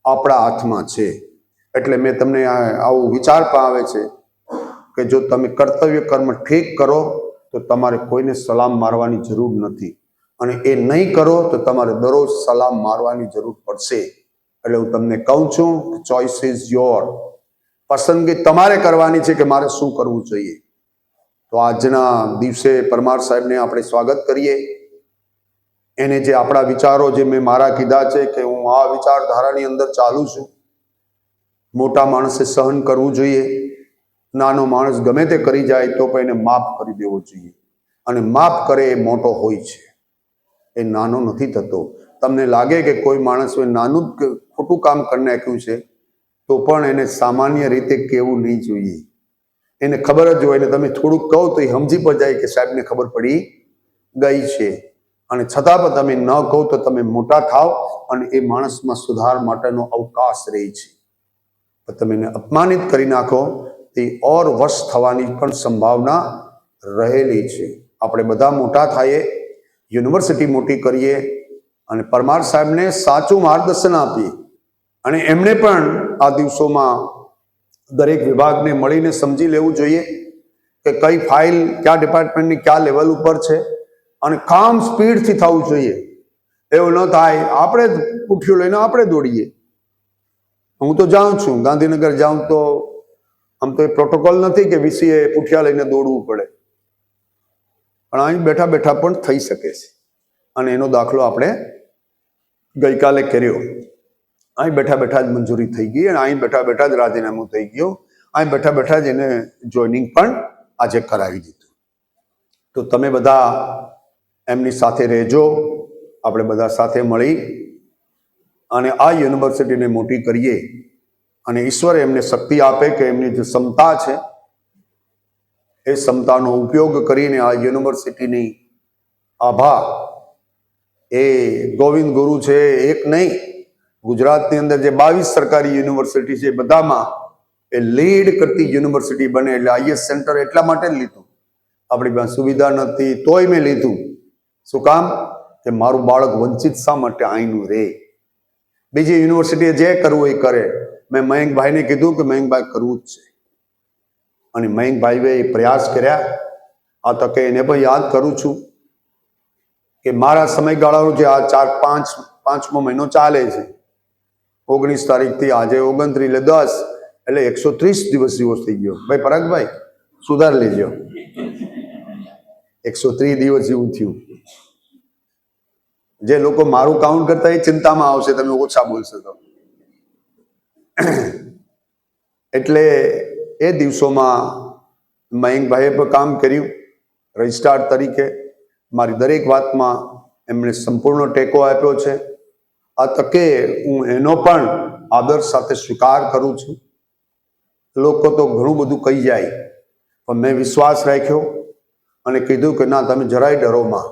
આપણા હાથમાં છે. એટલે મેં તમને આવું વિચાર પણ આવે છે કે જો તમે કર્તવ્ય કર્મ ઠીક કરો તો તમારે કોઈને સલામ મારવાની જરૂર નથી, અને એ નહીં કરો તો તમારે દરરોજ સલામ મારવાની જરૂર પડશે. એટલે હું તમને કહું છું, ચોઇસ ઇઝ યોર. પસંદગી તમારે કરવાની છે કે મારે શું કરવું જોઈએ. તો આજના દિવસે પરમાર સાહેબને આપણે સ્વાગત કરીએ. એને જે આપણા વિચારો, જે મેં મારા કીધા છે કે હું આ વિચારધારાની અંદર ચાલું છું. મોટા માણસે સહન કરવું જોઈએ, નાનો માણસ ગમે તે કરી જાય તો પણ એને માફ કરી દેવો જોઈએ. અને માફ કરે એ મોટો હોય છે, એ નાનો નથી થતો. તમને લાગે કે કોઈ માણસે નાનું જ ખોટું કામ કરી નાખ્યું છે તો પણ એને સામાન્ય રીતે કહેવું નહીં જોઈએ. એને ખબર જ હોય ને તમે થોડુંક કહો તો એ સમજી પણ જાય કે સાહેબને ખબર પડી ગઈ છે, અને છતાં પણ તમે ન કહો તો તમે મોટા થાવ અને એ માણસમાં સુધાર માટેનો અવકાશ રહે છે. તમે એને અપમાનિત કરી નાખો તે ઓર વશ થવાની પણ સંભાવના રહેલી છે. આપણે બધા મોટા થઈએ, યુનિવર્સિટી મોટી કરીએ અને પરમાર સાહેબને સાચું માર્ગદર્શન આપીએ, અને એમને પણ આ દિવસોમાં દરેક વિભાગને મળીને સમજી લેવું જોઈએ કે કઈ ફાઇલ કયા ડિપાર્ટમેન્ટની કયા લેવલ ઉપર છે, અને કામ સ્પીડથી થવું જોઈએ. એવું ન થાય આપણે જ પુઠ્ઠીઓ લઈને આપણે દોડીએ. હું તો જાઉં છું, ગાંધીનગર જાઉં તો આમ તો એ પ્રોટોકોલ નથી કે વીસીએ પુઠિયા લઈને દોડવું પડે, પણ અહીં બેઠા બેઠા પણ થઈ શકે છે, અને એનો દાખલો આપણે ગઈકાલે કર્યો. અહીં બેઠા બેઠા જ મંજૂરી થઈ ગઈ, અને અહીં બેઠા બેઠા જ રાજીનામું થઈ ગયું, અહીં બેઠા બેઠા જ એને જોઈનિંગ પણ આજે કરાવી દીધું. તો તમે બધા એમની સાથે રહેજો, આપણે બધા સાથે મળી અને આ યુનિવર્સિટીને મોટી કરીએ, અને ઈશ્વર એમને શક્તિ આપે કે એમની જે ક્ષમતા છે એ ક્ષમતાનો ઉપયોગ કરીને આ યુનિવર્સિટીની આભા એ ગોવિંદ ગુરુ છે એક નહીં, ગુજરાતની અંદર જે 22 સરકારી યુનિવર્સિટી છે બધામાં એ લીડ કરતી યુનિવર્સિટી બને. એટલે આઈએસ સેન્ટર એટલા માટે જ લીધું, આપણી પાસે સુવિધા નથી તોય મેં લીધું. શું કામ? કે મારું બાળક વંચિત શા માટે અહીંનું રહે. બીજી યુનિવર્સિટીએ જે કરવું એ કરે. મેં મયંકભાઈને કીધું કે મયંકભાઈ કરવું જ છે, અને મયંકભાઈએ પ્રયાસ કર્યા. આ તકે એને પણ યાદ કરું છું કે મારા સમયગાળાનો જે આ પાંચમો મહિનો ચાલે છે, 19 તારીખથી આજે 29 એટલે 10 એટલે 130 દિવસ જેવો થઈ ગયો. ભાઈ પરાગભાઈ સુધાર લેજો, 130 દિવસ જેવું થયું. જે લોકો મારું કાઉન્ટ કરતા એ ચિંતામાં આવશે, તમે ઓછા બોલશો તો. એટલે એ દિવસોમાં મયંકભાઈએ પણ કામ કર્યું રજિસ્ટ્રાર તરીકે. મારી દરેક વાતમાં એમણે સંપૂર્ણ ટેકો આપ્યો છે. આ તકે હું એનો પણ આદર સાથે સ્વીકાર કરું છું. લોકો તો ઘણું બધું કહી જાય, પણ મેં વિશ્વાસ રાખ્યો અને કીધું કે ના, તમે જરાય ડરોમાં,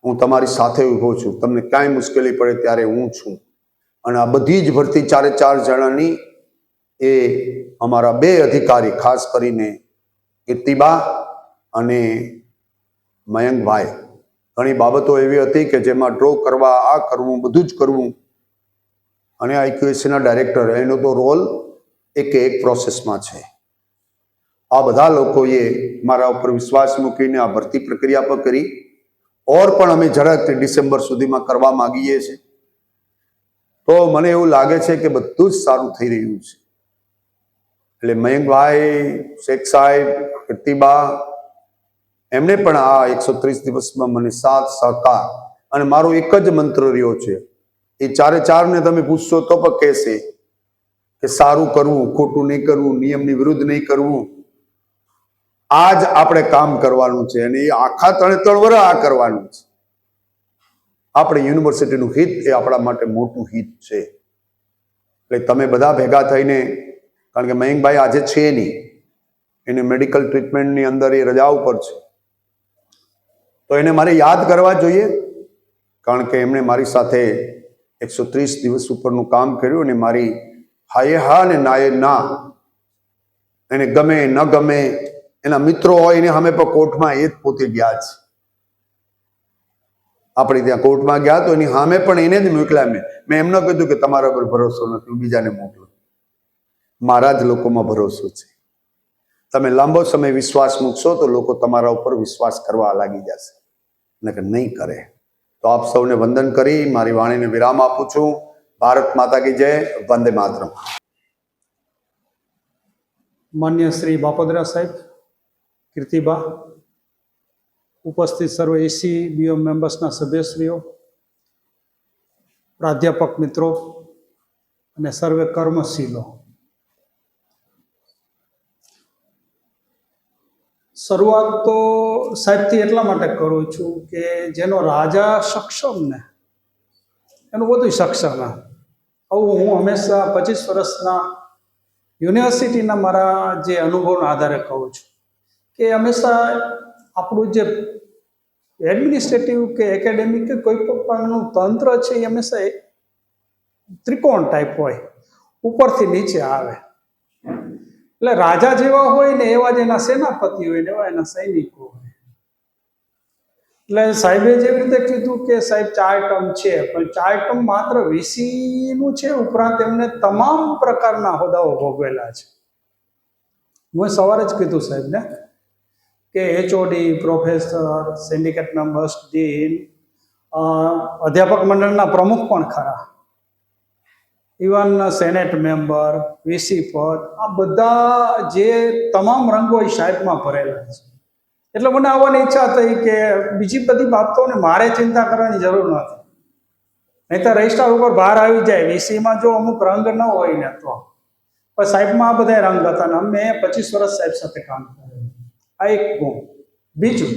હું તમારી સાથે ઊભો છું. તમને ક્યાંય મુશ્કેલી પડે ત્યારે હું છું. અને આ બધી જ ભરતી 4 જણાની એ અમારા 2 અધિકારી, ખાસ કરીને કીર્તિબા અને મયંકભાઈ, ઘણી બાબતો એવી હતી કે જેમાં ડ્રો કરવા, આ કરવું, બધું જ કરવું. અને આઈક્યુએસીના ડાયરેક્ટર, એનો તો રોલ એક પ્રોસેસમાં છે. આ બધા લોકોએ મારા ઉપર વિશ્વાસ મૂકીને આ ભરતી પ્રક્રિયા પર કરી. ઓર પણ અમે ઝડપથી ડિસેમ્બર સુધીમાં કરવા માંગીએ છીએ. તો મને એવું લાગે છે કે બધું જ સારું થઈ રહ્યું છે. એટલે મયંકભાઈ, શેખ સાહેબ, કીર્તિબા, એમને પણ આ 130 દિવસમાં મને સાથ સહકાર, અને મારો એક જ મંત્ર રહ્યો છે, એ 4 ને તમે પૂછશો તો પણ કહેશે કે સારું કરવું, ખોટું નહીં કરવું, નિયમની વિરુદ્ધ નહીં કરવું. આ જ આપણે કામ કરવાનું છે, અને એ આખા 3 વર્ષ આ કરવાનું છે. આપણે યુનિવર્સિટીનું હિત એ આપણા માટે મોટું હિત છે. એટલે તમે બધા ભેગા થઈને, કારણ કે મયંકભાઈ આજે છે નહીં, એને મેડિકલ ટ્રીટમેન્ટની અંદર એ રજા ઉપર છે, તો એને મારે યાદ કરવા જોઈએ, કારણ કે એમણે મારી સાથે 130 દિવસ ઉપરનું કામ કર્યું. અને મારી હાયે હા ને નાયે ના, એને ગમે ન ગમે, એના મિત્રો હોય એને સામે પણ કોર્ટમાં એ જ પોતે ગયા છે. આપણે ત્યાં કોર્ટમાં ગયા તો એની સામે પણ એને જ મોકલ્યા. મેં એમ ન કીધું કે તમારા પર ભરોસો નથી, બીજાને મોકલો. મારા જ લોકોમાં ભરોસો છે. તમે લાંબો સમય વિશ્વાસ મૂકશો તો લોકો તમારા ઉપર વિશ્વાસ કરવા લાગી જશે, નકર નહીં કરે. તો આપ સૌને વંદન કરી મારી વાણીને વિરામ આપું છું. ભારત માતા કી જય. વંદે માતરમ. માન્ય શ્રી બાપોદરા સાહેબ, કીર્તિબા, ઉપસ્થિત સર્વ એસી બીઓ મેમ્બર્સના સભ્યશ્રીઓ, પ્રાધ્યાપક મિત્રો અને સર્વે કર્મશીલો, શરૂઆત તો સાહેબથી એટલા માટે કરું છું કે જેનો રાજા સક્ષમ ને એનું બધું સક્ષમ. આવું હું હંમેશા 25 વર્ષના યુનિવર્સિટીના મારા જે અનુભવના આધારે કહું છું કે હંમેશા આપણું જે એડમિનિસ્ટ્રેટિવ કે એકેડેમિક કે કોઈ પ્રકારનું તંત્ર છે એ હંમેશા ત્રિકોણ ટાઈપ હોય, ઉપરથી નીચે આવે. એટલે રાજા જેવા હોય ને એવા જ એના સેનાપતિ હોય ને એવા એના સૈનિકો હોય. એટલે સાહેબે જેવી રીતે કીધું કે સાહેબ 4 ટર્મ છે, પણ 4 ટર્મ માત્ર વીસીનું છે, ઉપરાંત એમને તમામ પ્રકારના હોદ્દાઓ ભોગવેલા છે. હું સવારે જ કીધું સાહેબને કે HOD, professor, syndicate members, dean, અધ્યાપક મંડળના પ્રમુખ પણ ખરા, ઇવન સેનેટ મેમ્બર, વીસી પદ, આ બધા જે તમામ રંગો એ સાહેબમાં ભરેલા છે. એટલે મને આવવાની ઈચ્છા થઈ કે બીજી બધી બાબતોને મારે ચિંતા કરવાની જરૂર નથી, નહીં તો રજિસ્ટર ઉપર બહાર આવી જાય. વીસીમાં જો અમુક રંગ ન હોય ને તો પણ સાહેબમાં આ બધા રંગ હતા ને અમે 25 વર્ષ સાહેબ સાથે કામ કર્યું. આ એક ગુણ. બીજું,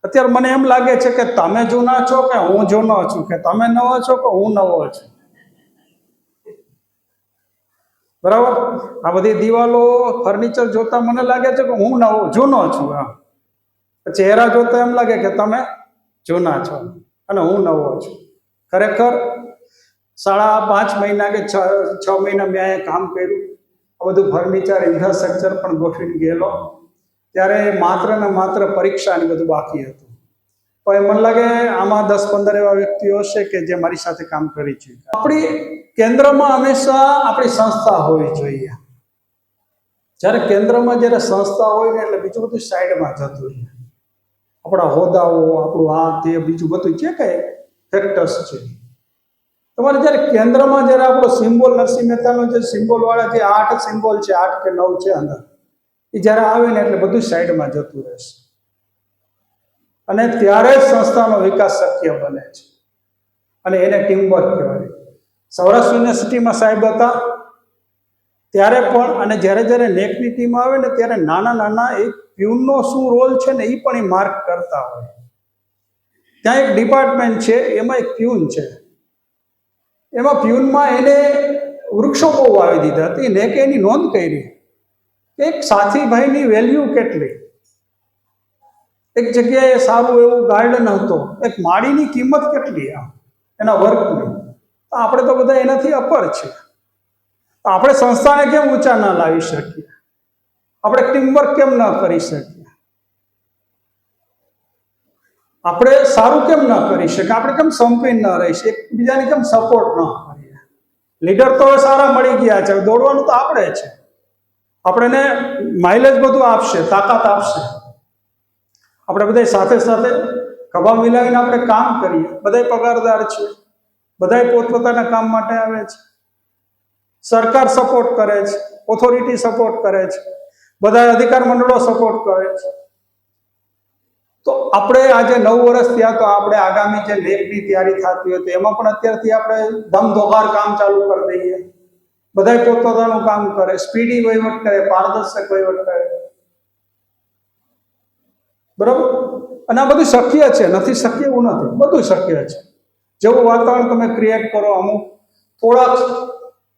અત્યારે મને એમ લાગે છે કે તમે જૂના છો કે હું જૂનો છું, કે તમે નવો છો કે હું નવો છું. બરાબર? આ બધી દિવાલો, ફર્નિચર જોતા મને લાગે છે કે હું જૂનો છું. ચહેરા જોતા એમ લાગે કે તમે જૂના છો અને હું નવો છું. ખરેખર 5.5 મહિના કે 6 મહિના મેં અહીંયા કામ કર્યું. આ બધું ફર્નિચર, ઇન્ફ્રાસ્ટ્રક્ચર પણ ગોઠવીને ગયેલો. ત્યારે માત્ર ને માત્ર પરીક્ષાને બધું બાકી હતું. પણ મને લાગે આમાં 10-15 એવા વ્યક્તિઓ હશે કે જે મારી સાથે કામ કરી છે. આપણી કેન્દ્રમાં હંમેશા આપણી સંસ્થા હોવી જોઈએ. જ્યારે કેન્દ્રમાં જ્યારે સંસ્થા હોય ને એટલે બીજું બધું સાઈડમાં જતું રહે. આપણા હોદ્દાઓ, આપણું આ તે બીજું બધું જે કંઈ ફેક્ટર્સ છે, તમારે જ્યારે કેન્દ્રમાં જ્યારે આપણો સિમ્બોલ, નરસિંહ મહેતાનો જે સિમ્બોલ વાળા જે 8 સિમ્બોલ છે, 8 કે 9 છે અંદર, એ જ્યારે આવે ને એટલે બધું સાઈડમાં જતું રહેશે. અને ત્યારે જ સંસ્થાનો વિકાસ શક્ય બને છે. અને એને ટીમવર્ક કહેવાય. સૌરાષ્ટ્ર યુનિવર્સિટીમાં સાહેબ હતા ત્યારે પણ, અને જ્યારે જ્યારે નેકની ટીમ આવે ને ત્યારે નાના નાના એક પ્યુનનો શું રોલ છે ને એ પણ એ માર્ક કરતા હોય. ત્યાં એક ડિપાર્ટમેન્ટ છે, એમાં એક પ્યુન છે. એમાં પ્યુનમાં એને વૃક્ષો બહુ વાવી દીધા હતા. એ નેકે એની નોંધ કરી કે એક સાથી ભાઈની વેલ્યુ કેટલી. એક જગ્યાએ સારું એવું ગાર્ડન હતો, એક માળીની કિંમત કેટલી એના વર્કની. આપણે તો બધા એનાથી અપર છે. આપણે સંસ્થાને કેમ ઊંચા ના લાવી શકીએ? આપણે ટીમવર્ક કેમ ન કરી શકીએ? આપણે સારું કેમ ન કરી શકીએ? આપણે કેમ સંપીન ન રહી શકીએ? એકબીજાને કેમ સપોર્ટ ન કરીએ? લીડર તો હવે સારા મળી ગયા છે, દોડવાનું તો આપણે છે. આપણને માઇલેજ બધું આપશે, તાકાત આપશે. આપણે બધા સાથે સાથે ખભા મિલાવીને આપણે કામ કરીએ. બધા પગારદાર છે, બધા પોતપોતાના કામ માટે આવે છે. સરકાર સપોર્ટ કરે છે, ઓથોરિટી સપોર્ટ કરે છે, બધા અધિકાર મંડળો સપોર્ટ કરે છે. તો આપણે આજે 9 વર્ષ થયા, તો આપણે આગામી જે લેખની તૈયારી થતી હોય તો એમાં પણ અત્યારથી આપણે ધમધોકાર કામ ચાલુ કરી દઈએ. બધા પોતપોતાનું કામ કરે, સ્પીડી વહીવટ કરે, પારદર્શક વહીવટ કરે. બરાબર? અને આ બધું શક્ય છે, નથી શક્ય એવું નથી, બધું શક્ય છે. જેવું વાતાવરણ તમે ક્રિએટ કરો, અમુક થોડાક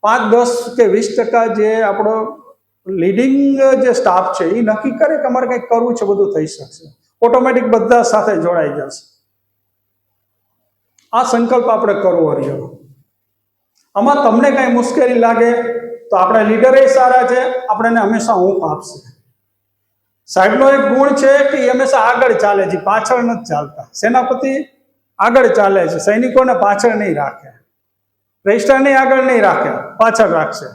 5, 10 કે 20% જે આપણો લીડિંગ જે સ્ટાફ છે એ નક્કી કરે કે અમારે કંઈક કરવું છે, બધું થઈ શકશે. ઓટોમેટિક બધા સાથે જોડાઈ જશે. આ સંકલ્પ આપણે કરવો રહ્યો. આમાં તમને કાંઈ મુશ્કેલી લાગે તો આપણા લીડર એ સારા છે, આપણને હંમેશા હૂંફ આપશે. સાહેબનો એક ગુણ છે કે એ હંમેશા આગળ ચાલે છે, પાછળ નથી ચાલતા. સેનાપતિ આગળ ચાલે છે, સૈનિકોને પાછળ નહીં રાખે. રજિસ્ટરને આગળ નહીં રાખે, પાછળ રાખશે.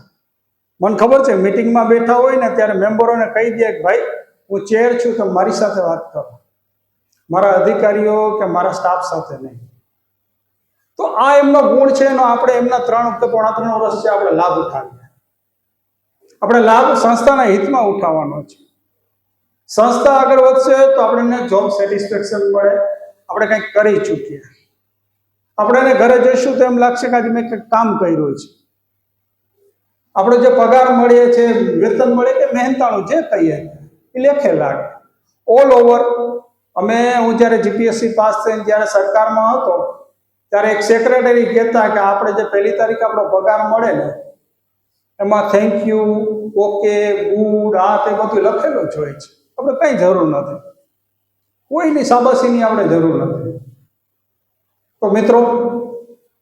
મને ખબર છે, મિટિંગમાં બેઠા હોય ને ત્યારે મેમ્બરોને કહી દે કે ભાઈ હું ચેર છું, તો મારી સાથે વાત કરો, મારા અધિકારીઓ કે મારા સ્ટાફ સાથે નહીં. તો આ એમનો ગુણ છે, એનો આપણે એમના 3.3 વર્ષ છે, આપણે લાભ ઉઠાવીએ. આપણે લાભ સંસ્થાના હિતમાં ઉઠાવવાનો છે. સંસ્થા આગળ વધશે તો આપણને જોબ સેટિસ્ફેક્શન મળે, આપણે કંઈક કરી ચૂકીએ. આપણે એને ઘરે જઈશું તો એમ લાગશે કે આજે મેં કંઈક કામ કર્યું છે. આપણે જે પગાર મળીએ છે, વેતન મળે કે મહેનતાણું જે કહીએ એ લેખે લાગે. ઓલ ઓવર હું જ્યારે જીપીએસસી પાસ થઈને જ્યારે સરકારમાં હતો ત્યારે એક સેક્રેટરી કહેતા કે આપણે જે 1 તારીખે આપણો પગાર મળે ને એમાં થેન્ક યુ, ઓકે, ગુડ, આ તે બધું લખેલું જ હોય છે. આપણે કંઈ જરૂર નથી, કોઈની શાબાશીની આપણે જરૂર નથી. તો મિત્રો,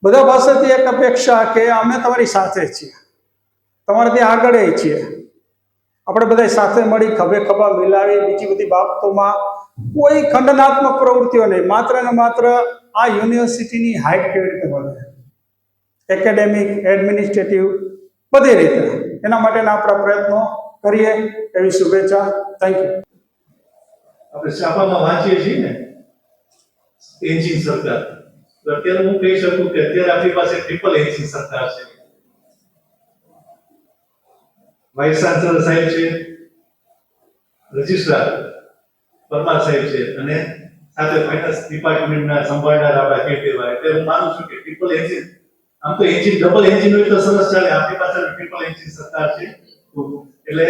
બધા પાસેથી એક અપેક્ષા કે અમે તમારી સાથે છીએ, તમારાથી આગળ છીએ. આપણે બધા સાથે મળી ખભે ખભા મિલાવી બીજી બધી બાબતોમાં કોઈ ખંડનાત્મક પ્રવૃત્તિઓ નહીં, માત્ર ને માત્ર આ યુનિવર્સિટીની હાઇટ કેવી રીતે વધે, એકેડેમિક, એડમિનિસ્ટ્રેટિવ, બધી રીતે એના માટેના આપણા પ્રયત્નો કરીએ એવી શુભેચ્છા. Thank you. આપણે છાપામાં વાંચીએ છીએ ને એન્જિન સરકાર, તો અત્યારે હું કહી શકું કે અત્યારે આપણી પાસે ટ્રિપલ એન્જિન સરકાર છે. વાઇસ ચાન્સલર સાહેબ છે, રજિસ્ટ્રાર પરમાર સાહેબ છે, અને સાથે ફાઇનાન્સ ડિપાર્ટમેન્ટના સંભાળનાર આપણા કેટીવાય. એટલે હું માનું છું કે ટ્રિપલ એન્જિન, આમ તો એન્જિન ડબલ એન્જિન હોય તો સરસ ચાલે, આપણી પાસે ટ્રિપલ એન્જિન સરકાર છે. એટલે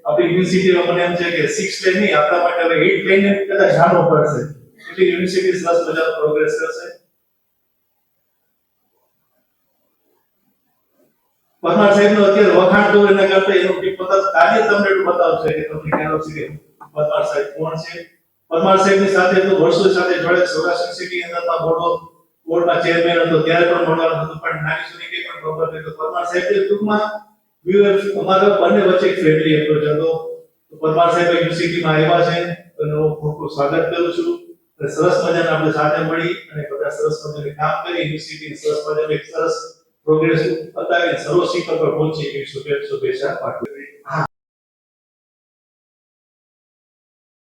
આપણી યુનિવર્સિટીમાં મને એમ છે કે 6 લેન નહીં, આપણા માટે હવે 8 લેન કદાચ જાણવો પડશે. એટલે યુનિવર્સિટી સરસ મજાનો પ્રોગ્રેસ કરશે. પરમાર સાહેબનો અત્યારે વખાણ કરું એના કરતા એનું પોતાનું કાર્ય તમને એટલું બતાવશે કે તમને ખ્યાલ આવશે કે પરમાર સાહેબ કોણ છે. પરમાર સાહેબની સાથે તો વર્ષો સાથે જોડે સૌરાષ્ટ્ર યુનિવર્સિટી અંદરમાં બોર્ડમાં ચેરમેન હતો, ત્યારે પણ મળવાનું હતું, પણ નાની સુધી કંઈ પણ પ્રોબ્લેમ નહીં. તો પરમાર સાહેબ ટૂંકમાં અમારા બંને વચ્ચે એક ફ્રેન્ડલી એપ્રોચ હતો. તો પરમાર સાહેબ યુનિવર્સિટીમાં આવ્યા છે, એનું ખૂબ ખૂબ સ્વાગત કરું છું. અને સરસ મજાના આપણે સાથે મળી અને બધા સરસ મજાનું કામ કરી યુનિવર્સિટીની સરસ મજાનું એક સરસ પ્રોગ્રેસ બતાવીને સર્વ શિખર પર પહોંચી એવી શુભેચ્છા પાઠવું.